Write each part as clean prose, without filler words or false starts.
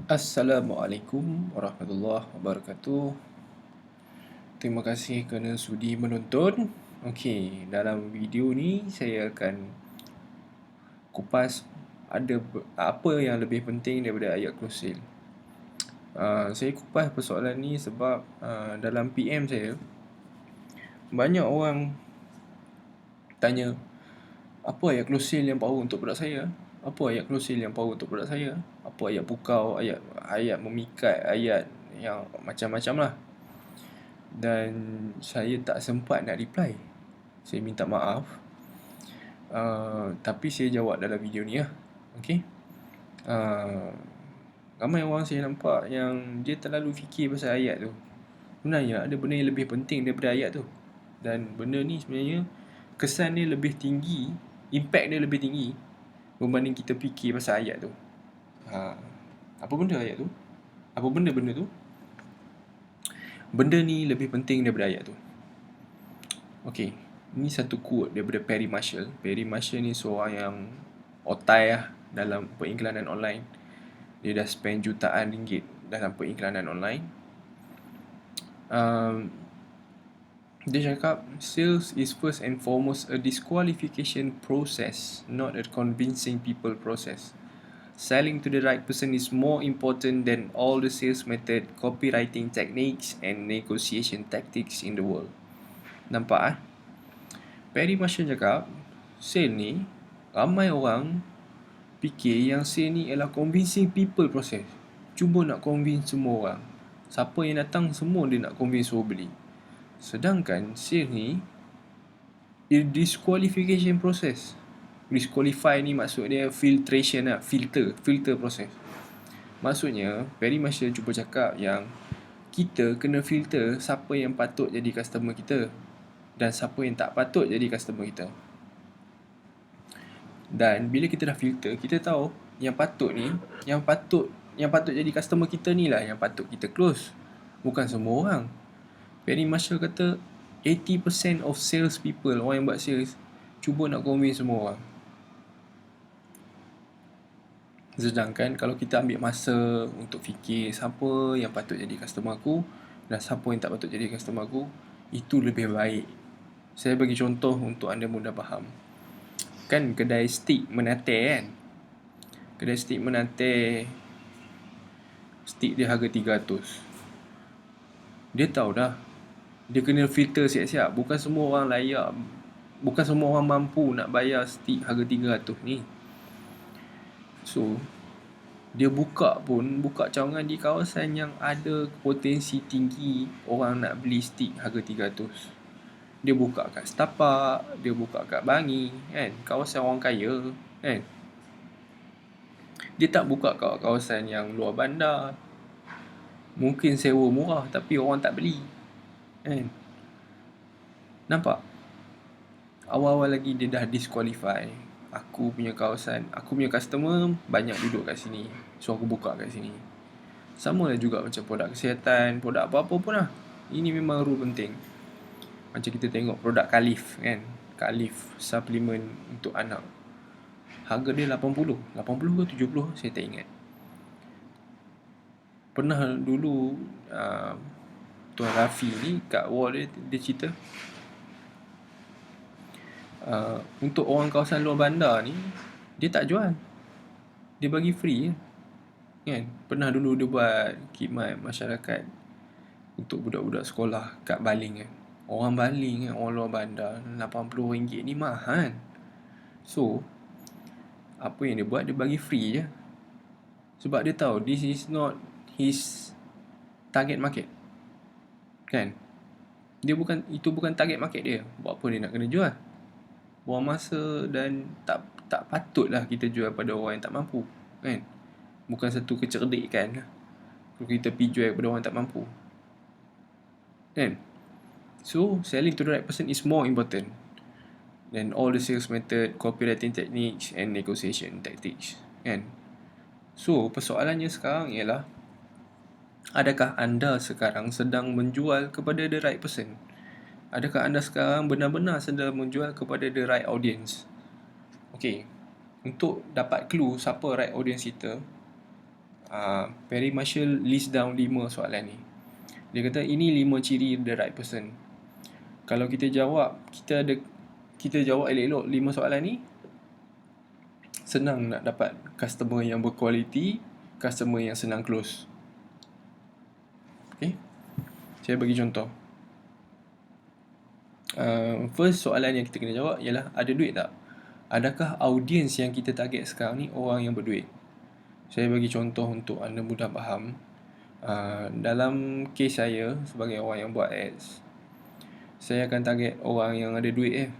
Assalamualaikum warahmatullahi wabarakatuh. Terima kasih kerana sudi menonton. Okey, dalam video ni saya akan kupas apa yang lebih penting daripada ayat kursi. Saya kupas persoalan ni sebab dalam PM saya banyak orang tanya, apa ayat kursi yang power untuk produk saya? Apa ayat kursi yang power untuk produk saya? Apa ayat pukau, ayat memikat, ayat yang macam-macam lah. Dan saya tak sempat nak reply. Saya minta maaf. Tapi saya jawab dalam video ni lah. Okay. Ramai orang saya nampak yang dia terlalu fikir pasal ayat tu. Sebenarnya ada benda yang lebih penting daripada ayat tu. Dan benda ni sebenarnya kesan dia lebih tinggi, impact dia lebih tinggi berbanding kita fikir pasal ayat tu. Apa benda ayat tu? Apa benda-benda tu? Benda ni lebih penting daripada ayat tu. Okay, ni satu quote daripada Perry Marshall. Perry Marshall ni seorang yang otai lah dalam periklanan online. Dia dah spend jutaan ringgit dalam periklanan online. Dia cakap, sales is first and foremost a disqualification process, not a convincing people process. Selling to the right person is more important than all the sales method, copywriting techniques and negotiation tactics in the world. Nampak Perry Marshall cakap, sale ni, ramai orang fikir yang sale ni ialah convincing people process. Cuba nak convince semua orang. Siapa yang datang, semua dia nak convince suruh beli. Sedangkan sale ni disqualification process. Disqualify ni maksud dia filtration lah, filter process. Maksudnya Perry Marshall cuba cakap yang kita kena filter siapa yang patut jadi customer kita dan siapa yang tak patut jadi customer kita. Dan bila kita dah filter, kita tahu yang patut ni, yang patut jadi customer kita ni lah yang patut kita close, bukan semua orang. Perry Marshall kata 80% of sales people, orang yang buat sales, cuba nak convince semua orang. Sedangkan kalau kita ambil masa untuk fikir siapa yang patut jadi customer aku dan siapa yang tak patut jadi customer aku, itu lebih baik. Saya bagi contoh untuk anda mudah faham. Kan kedai stick menate kan? Kedai stick menate, stick dia harga 300. Dia tahu dah, dia kena filter siap-siap. Bukan semua orang layak, bukan semua orang mampu nak bayar stick harga 300 ni. So dia buka cawangan di kawasan yang ada potensi tinggi orang nak beli stick harga 300. Dia buka kat Setapak, dia buka kat Bangi, kan? Kawasan orang kaya, kan? Dia tak buka kat kawasan yang luar bandar. Mungkin sewa murah tapi orang tak beli, kan? Nampak? Awal-awal lagi dia dah disqualify. Aku punya kawasan, aku punya customer banyak duduk kat sini, so aku buka kat sini. Sama lah juga macam produk kesihatan, produk apa-apa pun lah. Ini memang rule penting. Macam kita tengok produk Khalif, kan? Khalif suplemen untuk anak, harga dia 80 ke 70, saya tak ingat. Pernah dulu Tuan Rafi ni kat wall dia cerita, untuk orang kawasan luar bandar ni, dia tak jual, dia bagi free je, kan? Pernah dulu dia buat khidmat masyarakat untuk budak-budak sekolah kat Baling, kan? Orang Baling, kan? Orang luar bandar, RM80 ni mahal. So apa yang dia buat, dia bagi free je. Sebab dia tahu this is not his target market, kan? Itu bukan target market dia. Buat apa dia nak kena jual? Buang masa dan tak patutlah kita jual pada orang yang tak mampu, kan? Bukan satu kecerdikan kalau kita pergi jual kepada orang yang tak mampu, kan? So selling to the right person is more important than all the sales method, copywriting techniques and negotiation tactics, kan? So persoalannya sekarang ialah, adakah anda sekarang sedang menjual kepada the right person? Adakah anda sekarang benar-benar sedang menjual kepada the right audience? Okay, untuk dapat clue siapa right audience kita, Perry Marshall list down 5 soalan ni. Dia kata ini 5 ciri the right person. Kalau kita jawab, kita jawab elok-elok 5 soalan ni, senang nak dapat customer yang berkualiti, customer yang senang close. Okay, saya bagi contoh. First soalan yang kita kena jawab ialah, ada duit tak? Adakah audiens yang kita target sekarang ni orang yang berduit? Saya bagi contoh untuk anda mudah faham. Dalam kes saya sebagai orang yang buat ads, saya akan target orang yang ada duit.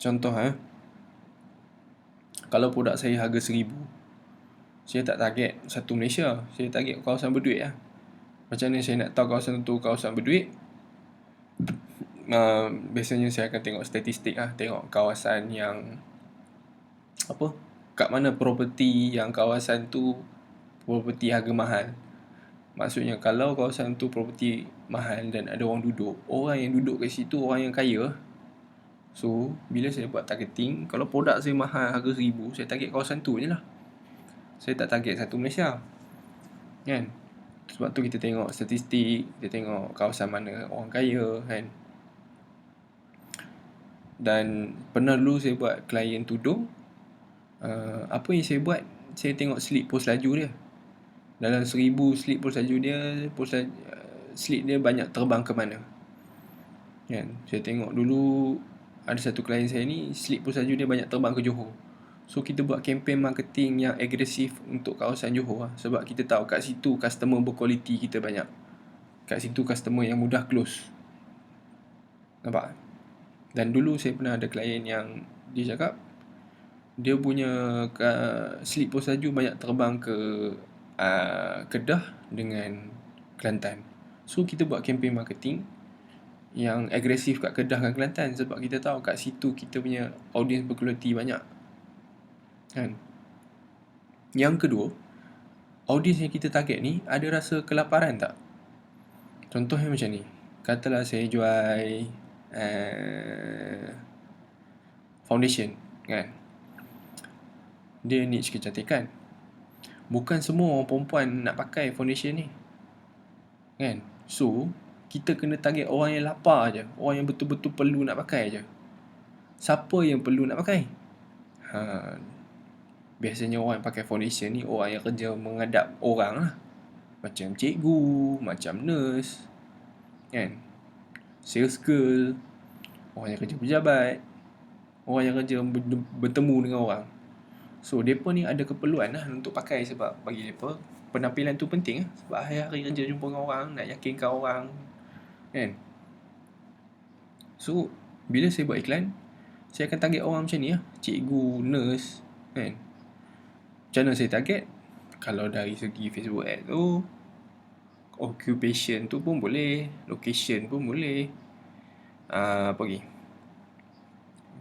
Contoh kalau produk saya harga 1,000, saya tak target satu Malaysia, saya target kawasan berduit lah. Macam mana saya nak tahu kawasan tu kawasan berduit? Biasanya saya akan tengok statistik lah. Tengok kawasan yang kat mana properti yang kawasan tu properti harga mahal. Maksudnya kalau kawasan tu properti mahal dan ada orang duduk, orang yang duduk kat situ orang yang kaya. So bila saya buat targeting, kalau produk saya mahal harga 1,000, saya target kawasan tu je lah. Saya tak target satu Malaysia, kan? Sebab tu kita tengok statistik, kita tengok kawasan mana orang kaya, kan? Dan pernah dulu saya buat klien tudung. Apa yang saya buat, saya tengok slip post laju dia. Dalam 1,000 slip post laju dia, slip dia banyak terbang ke mana, kan? Saya tengok dulu ada satu klien saya ni, slip post laju dia banyak terbang ke Johor. So kita buat campaign marketing yang agresif untuk kawasan Johor lah. Sebab kita tahu kat situ customer berkualiti kita banyak. Kat situ customer yang mudah close. Nampak? Dan dulu saya pernah ada klien yang dia cakap dia punya slip post laju banyak terbang ke Kedah dengan Kelantan. So kita buat campaign marketing yang agresif kat Kedah dan Kelantan, sebab kita tahu kat situ kita punya audience berkualiti banyak, kan? Yang kedua, audience yang kita target ni ada rasa kelaparan tak? Contohnya macam ni. Katalah saya jual foundation, kan? Dia niche kecantikan. Bukan semua orang perempuan nak pakai foundation ni, kan? So kita kena target orang yang lapar je, orang yang betul-betul perlu nak pakai je. Siapa yang perlu nak pakai? Biasanya orang yang pakai foundation ni orang yang kerja menghadap orang lah. Macam cikgu, macam nurse, kan? Sales girl, orang yang kerja pejabat, orang yang kerja bertemu dengan orang. So mereka ni ada keperluan lah untuk pakai, sebab bagi mereka penampilan tu penting lah. Sebab hari-hari kerja jumpa dengan orang, nak yakinkan orang, kan? So bila saya buat iklan, saya akan target orang macam ni lah. Cikgu, nurse, kan? Macam mana saya target? Kalau dari segi Facebook ad tu, occupation tu pun boleh, location pun boleh. Apa lagi?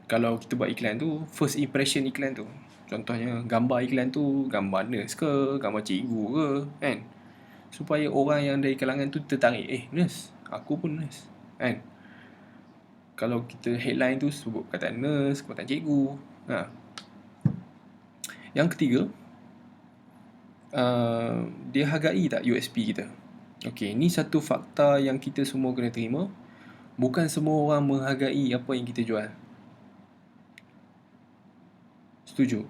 Kalau kita buat iklan tu, first impression iklan tu, contohnya gambar iklan tu gambar nurse ke, gambar cikgu ke, kan? Supaya orang yang dari kalangan tu tertarik, nurse, aku pun nurse, kan? Kalau kita headline tu sebut kata nurse, kata cikgu. Yang ketiga, dia hargai tak USP kita? Okey, ni satu fakta yang kita semua kena terima. Bukan semua orang menghargai apa yang kita jual. Setuju?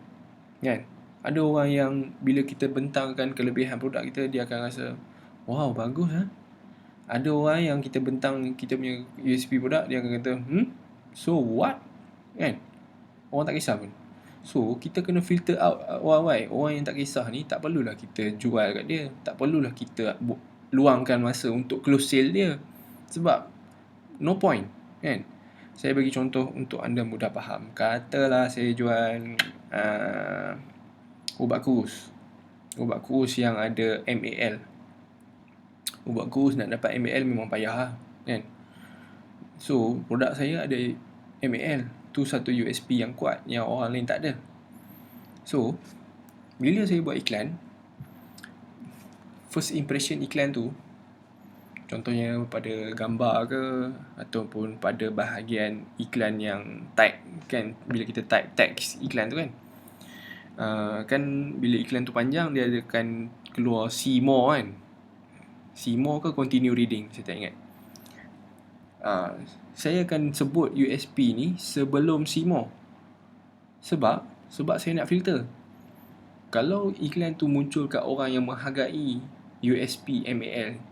Kan? Ada orang yang bila kita bentangkan kelebihan produk kita, dia akan rasa, wow, bagus ha? Ada orang yang kita bentang kita punya USP produk, dia akan kata, so what? Kan? Orang tak kisah pun. So kita kena filter out orang yang tak kisah ni. Tak perlulah kita jual kat dia, tak perlulah kita luangkan masa untuk close sale dia, sebab no point, kan? Saya bagi contoh untuk anda mudah faham. Katalah saya jual ubat kurus. Ubat kurus yang ada MAL. Ubat kurus nak dapat MAL memang payah lah, kan? So produk saya ada MAL. Tu satu USP yang kuat yang orang lain tak ada. So bila saya buat iklan, first impression iklan tu, contohnya pada gambar ke, ataupun pada bahagian iklan yang tag, kan? Bila kita type teks iklan tu, kan, Kan bila iklan tu panjang, dia akan keluar see more kan. See more ke continue reading, saya tak ingat. Saya akan sebut USP ni sebelum see more. Sebab saya nak filter. Kalau iklan tu muncul kat orang yang menghargai USP MAL,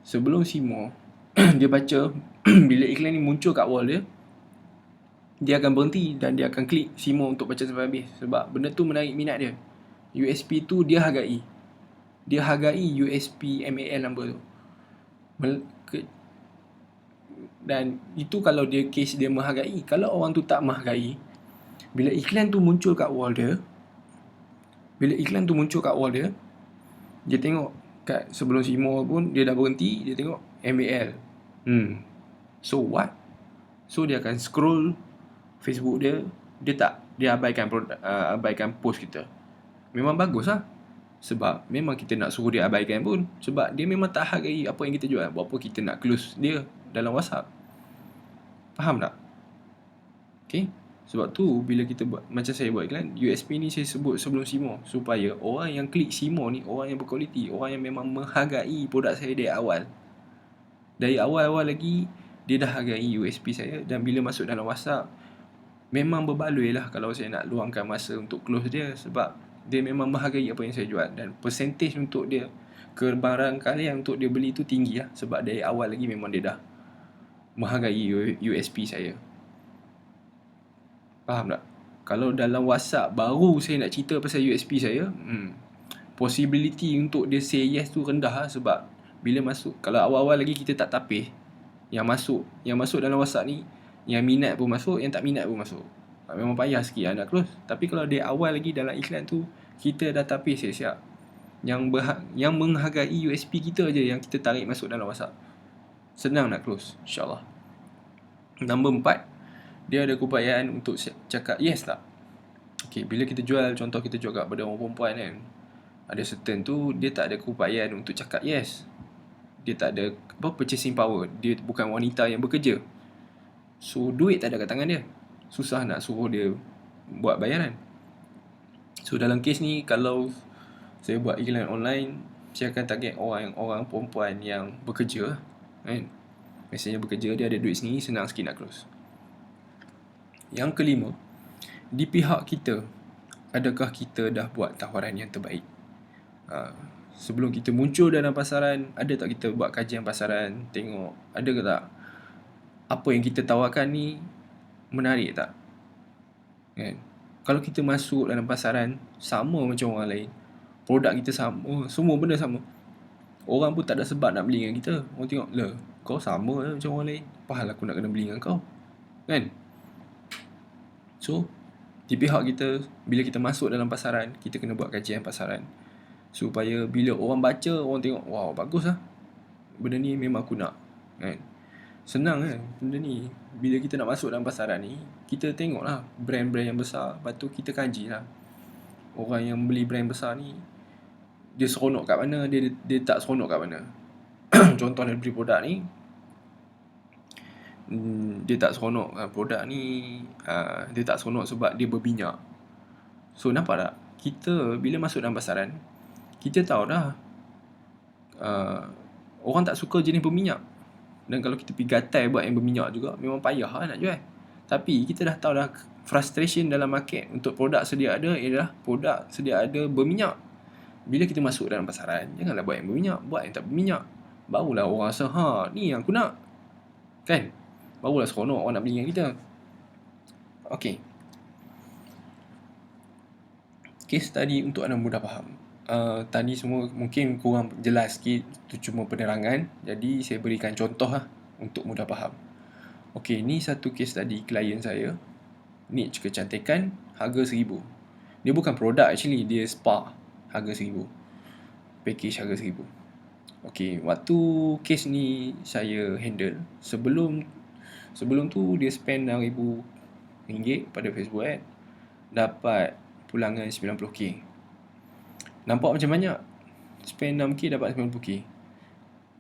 sebelum see more, dia baca bila iklan ni muncul kat wall dia, dia akan berhenti dan dia akan klik see more untuk baca sampai habis. Sebab benda tu menarik minat dia. USP tu dia hargai. Dia hargai USP MAL number tu. Dan itu kalau dia case dia menghargai. Kalau orang tu tak menghargai, bila iklan tu muncul kat wall dia, dia tengok kat sebelum see more pun dia dah berhenti, dia tengok MAL. So what? So dia akan scroll Facebook dia, dia abaikan post kita. Memang bagus lah. Sebab memang kita nak suruh dia abaikan pun. Sebab dia memang tak hargai apa yang kita jual. Buat apa kita nak close dia dalam WhatsApp. Faham tak? Okay. Sebab tu bila kita buat, macam saya buat iklan, USP ni saya sebut sebelum see more, supaya orang yang klik see more ni orang yang berkualiti, orang yang memang menghargai produk saya dari awal. Dari awal-awal lagi dia dah hargai USP saya. Dan bila masuk dalam WhatsApp, memang berbaloi lah kalau saya nak luangkan masa untuk close dia. Sebab dia memang menghargai apa yang saya jual. Dan percentage untuk dia, kebarangkalian untuk dia beli tu tinggi lah. Sebab dari awal lagi memang dia dah menghargai USP saya. Faham tak? Kalau dalam WhatsApp baru saya nak cerita pasal USP saya, possibility untuk dia say yes tu rendah lah. Sebab bila masuk, kalau awal-awal lagi kita tak tapis, yang masuk dalam WhatsApp ni, yang minat pun masuk, yang tak minat pun masuk. Memang payah sikit lah nak close. Tapi kalau dia awal lagi dalam iklan tu, kita dah tapis siap-siap. Yang menghargai USP kita je yang kita tarik masuk dalam WhatsApp, senang nak close, insyaAllah. Nombor 4, dia ada keupayaan untuk cakap yes tak. Okay, bila kita jual, contoh kita jual kat pada orang perempuan kan, ada certain tu dia tak ada keupayaan untuk cakap yes. Dia tak ada purchasing power. Dia bukan wanita yang bekerja. So duit tak ada kat tangan dia. Susah nak suruh dia buat bayaran. So dalam kes ni, kalau saya buat iklan online, saya akan target orang perempuan yang bekerja kan. Biasanya bekerja, dia ada duit sendiri, senang sikit nak close. Yang kelima, di pihak kita, adakah kita dah buat tawaran yang terbaik? Sebelum kita muncul dalam pasaran, ada tak kita buat kajian pasaran, tengok ada ke tak apa yang kita tawarkan ni menarik tak kan? Kalau kita masuk dalam pasaran sama macam orang lain, produk kita sama, semua benda sama, orang pun tak ada sebab nak beli dengan kita. Orang tengok, lah kau sama lah macam orang lain, apa hal aku nak kena beli dengan kau kan? So di pihak kita, bila kita masuk dalam pasaran, kita kena buat kajian pasaran, supaya bila orang baca, orang tengok, wow bagus lah, benda ni memang aku nak kan. Senang kan benda ni. Bila kita nak masuk dalam pasaran ni, kita tengok lah brand-brand yang besar, lepas tu kita kaji lah orang yang beli brand besar ni, dia seronok kat mana, dia tak seronok kat mana. Contoh dia beli produk ni, dia tak seronok produk ni, dia tak seronok sebab dia berminyak. So nampak tak, kita bila masuk dalam pasaran, kita tahu dah orang tak suka jenis berminyak. Dan kalau kita pergi gatai buat yang berminyak juga, memang payah lah nak jual. Tapi kita dah tahu dah frustration dalam market untuk produk sedia ada ialah produk sedia ada berminyak. Bila kita masuk dalam pasaran, janganlah buat yang berminyak, buat yang tak berminyak. Barulah orang rasa, ni yang aku nak kan. Barulah seronok orang nak beli dengan kita. Okay, case tadi untuk anda mudah faham. Tadi semua mungkin kurang jelas sikit, itu cuma penerangan. Jadi saya berikan contoh lah untuk mudah faham. Okay, ni satu case tadi klien saya, niche kecantikan, harga RM1,000. Dia bukan produk actually, dia spa, harga RM1,000. Package harga RM1,000. Okay, waktu case ni saya handle, sebelum tu dia spend RM6,000 pada Facebook ad, dapat pulangan 90k. Nampak macam banyak, spend 6k dapat 90k.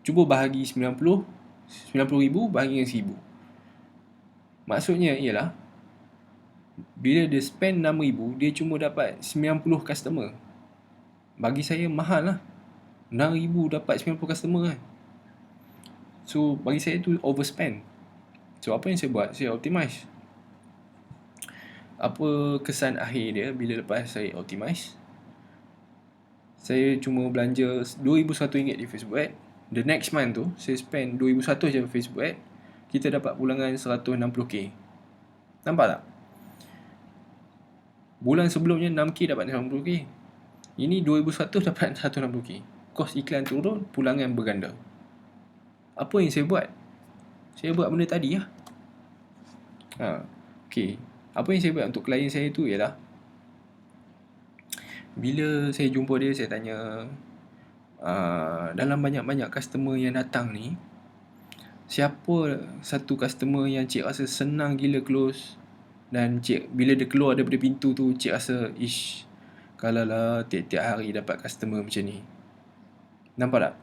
Cuba bahagi 90,000 bahagi dengan 1,000. Maksudnya ialah Bila dia spend 6,000, dia cuma dapat 90 customer. Bagi saya mahal lah. 6,000 dapat 90 customer kan. So bagi saya tu overspend. So apa yang saya buat? Saya optimize. Apa kesan akhir dia bila lepas saya optimize? Saya cuma belanja RM2,100 di Facebook Ad. The next month tu saya spend RM2,100 je Facebook Ad. Kita dapat pulangan 160k. Nampak tak? Bulan sebelumnya 6k dapat 90k. Ini 2,100 dapat 160k. Kos iklan turun, pulangan berganda. Apa yang saya buat? Saya buat benda tadi lah. Okay. Apa yang saya buat untuk klien saya tu ialah, bila saya jumpa dia, saya tanya, dalam banyak-banyak customer yang datang ni, siapa satu customer yang cik rasa senang gila close, dan cik bila dia keluar daripada pintu tu, cik rasa, kalau lah tiap-tiap hari dapat customer macam ni. Nampak tak?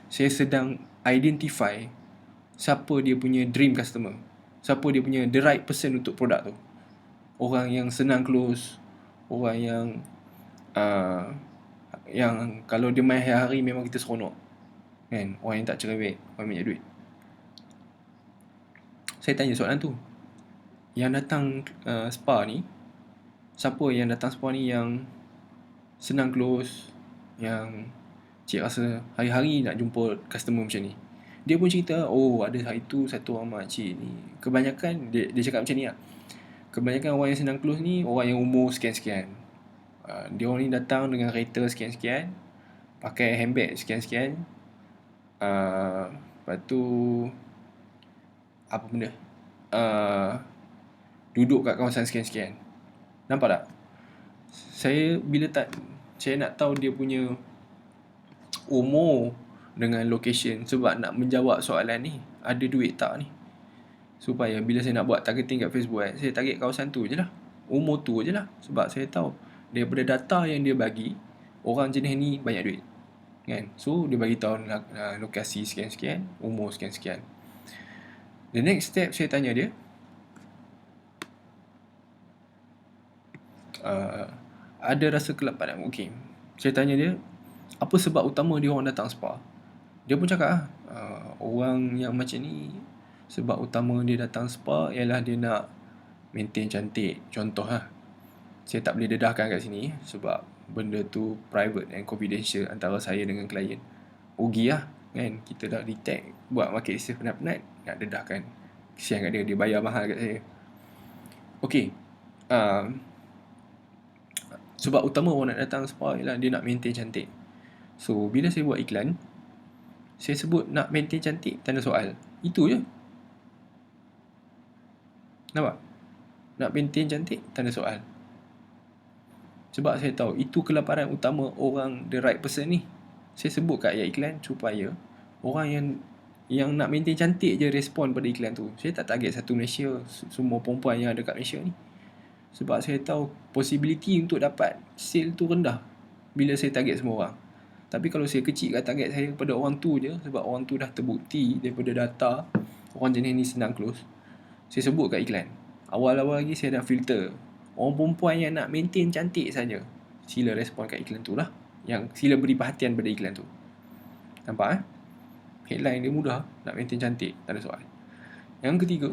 Saya sedang identify siapa dia punya dream customer, siapa dia punya the right person untuk produk tu. Orang yang senang close, orang yang kalau dia main hari-hari memang kita seronok kan, orang yang tak cerewet, orang banyak duit. Saya tanya soalan tu, yang datang spa ni, siapa yang datang spa ni yang senang close, yang cik rasa hari-hari nak jumpa customer macam ni. Dia pun cerita, ada hari tu satu orang makcik ni, kebanyakan dia cakap macam ni lah, kebanyakan orang yang senang close ni orang yang umur sekian-sekian. Dia orang ni datang dengan kereta sekian-sekian, pakai handbag sekian-sekian, lepas tu apa benda, duduk kat kawasan sekian-sekian. Nampak tak? Saya nak tahu dia punya umur dengan location, sebab nak menjawab soalan ni, ada duit tak ni, supaya bila saya nak buat targeting kat Facebook saya target kawasan tu je lah, umur tu je lah. Sebab saya tahu daripada data yang dia bagi, orang jenis ni banyak duit kan. So dia bagi tahu lokasi sekian-sekian, umur sekian-sekian. The next step, saya tanya dia, ada rasa kelab nak booking. Saya tanya dia, apa sebab utama dia orang datang spa? Dia pun cakap orang yang macam ni, sebab utama dia datang spa ialah dia nak maintain cantik. Contoh lah, saya tak boleh dedahkan kat sini sebab benda tu private and confidential antara saya dengan klien. Rugi lah kan, kita dah detect buat market research penat-penat, nak dedahkan, kesian kat dia bayar mahal kat saya. Okay, sebab utama orang nak datang spa ialah dia nak maintain cantik. So bila saya buat iklan, saya sebut nak maintain cantik, tanda soal. Itu je. Nampak? Nak maintain cantik, tanda soal. Sebab saya tahu itu kelaparan utama orang the right person ni. Saya sebut kat ayat iklan supaya orang yang nak maintain cantik je respon pada iklan tu. Saya tak target satu Malaysia, semua perempuan yang ada kat Malaysia ni. Sebab saya tahu possibility untuk dapat sale tu rendah bila saya target semua orang. Tapi kalau saya kecilkan target saya kepada orang tu je, sebab orang tu dah terbukti daripada data orang jenis ni senang close, saya sebut kat iklan. Awal-awal lagi saya dah filter orang perempuan yang nak maintain cantik saja, sila respon kat iklan tu lah, yang sila beri perhatian pada iklan tu. Nampak headline dia mudah, nak maintain cantik, tak ada soal. Yang ketiga,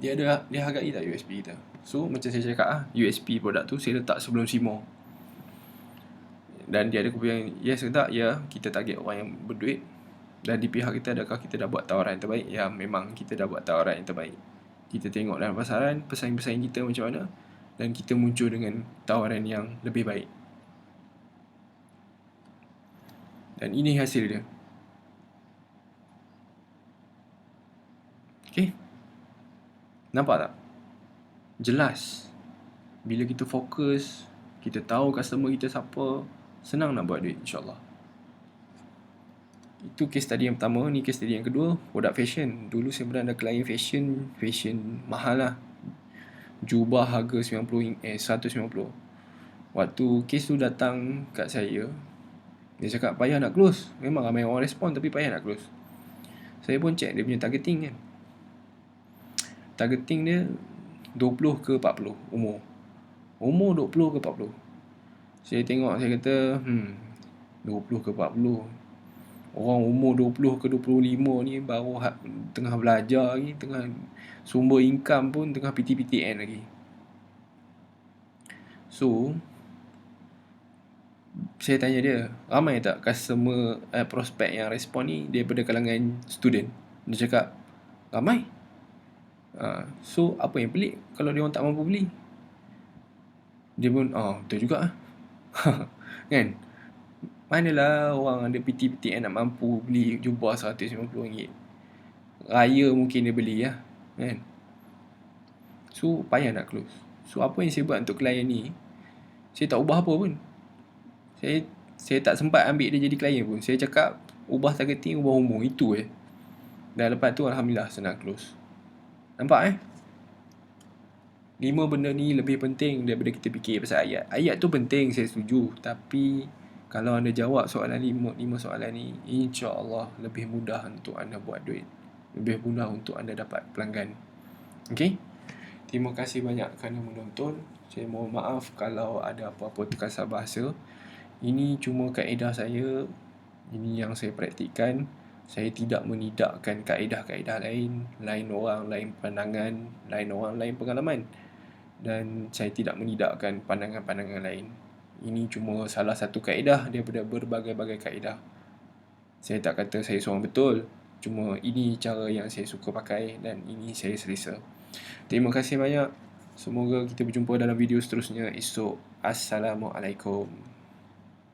dia hargai tak USP kita. So macam saya cakap USP produk tu saya letak sebelum Simo. Dan dia ada keputusan yes ke tak? Ya, kita target orang yang berduit. Dan di pihak kita, adakah kita dah buat tawaran yang terbaik? Ya, memang kita dah buat tawaran yang terbaik. Kita tengok dalam pasaran pesaing-pesaing kita macam mana, dan kita muncul dengan tawaran yang lebih baik. Dan ini hasil dia. Okay, nampak tak? Jelas. Bila kita fokus, kita tahu customer kita siapa, senang nak buat duit, insyaAllah. Itu case study yang pertama. Ni case study yang kedua, produk fashion. Dulu saya pernah ada klien fashion mahal lah, jubah harga 190. Waktu case tu datang kat saya, dia cakap payah nak close. Memang ramai orang respon, tapi payah nak close. Saya pun check dia punya targeting kan. targeting dia 20 ke 40 umur. Umur 20 ke 40. Saya tengok, saya kata 20 ke 40. Orang umur 20 ke 25 ni baru tengah belajar lagi, tengah sumber income pun tengah PTPTN lagi. So, saya tanya dia, ramai tak customer prospek yang respon ni daripada kalangan student? Dia cakap, ramai. So, apa yang pelik kalau dia orang tak mampu beli? Dia pun, betul juga lah. Kan? Manalah orang ada PTPTN nak mampu beli jubah RM150. Raya mungkin dia beli lah. Kan? So, payah nak close. So, apa yang saya buat untuk klien ni, saya tak ubah apa pun. Saya tak sempat ambil dia jadi klien pun. Saya cakap, ubah targeting, ubah umur. Itu Dan lepas tu, Alhamdulillah, senang close. Nampak 5 benda ni lebih penting daripada kita fikir pasal ayat. Ayat tu penting, saya setuju. Tapi, kalau anda jawab soalan 5 soalan ni, insya-Allah lebih mudah untuk anda buat duit. Lebih mudah untuk anda dapat pelanggan. Okay? Terima kasih banyak kerana menonton. Saya mohon maaf kalau ada apa-apa terkasar bahasa. Ini cuma kaedah saya. Ini yang saya praktikkan. Saya tidak menidakkan kaedah-kaedah lain. Lain orang, lain pandangan. Lain orang, lain pengalaman. Dan saya tidak menidakkan pandangan-pandangan lain. Ini cuma salah satu kaedah daripada berbagai-bagai kaedah. Saya tak kata saya seorang betul. Cuma ini cara yang saya suka pakai dan ini saya selesa. Terima kasih banyak. Semoga kita berjumpa dalam video seterusnya esok. Assalamualaikum.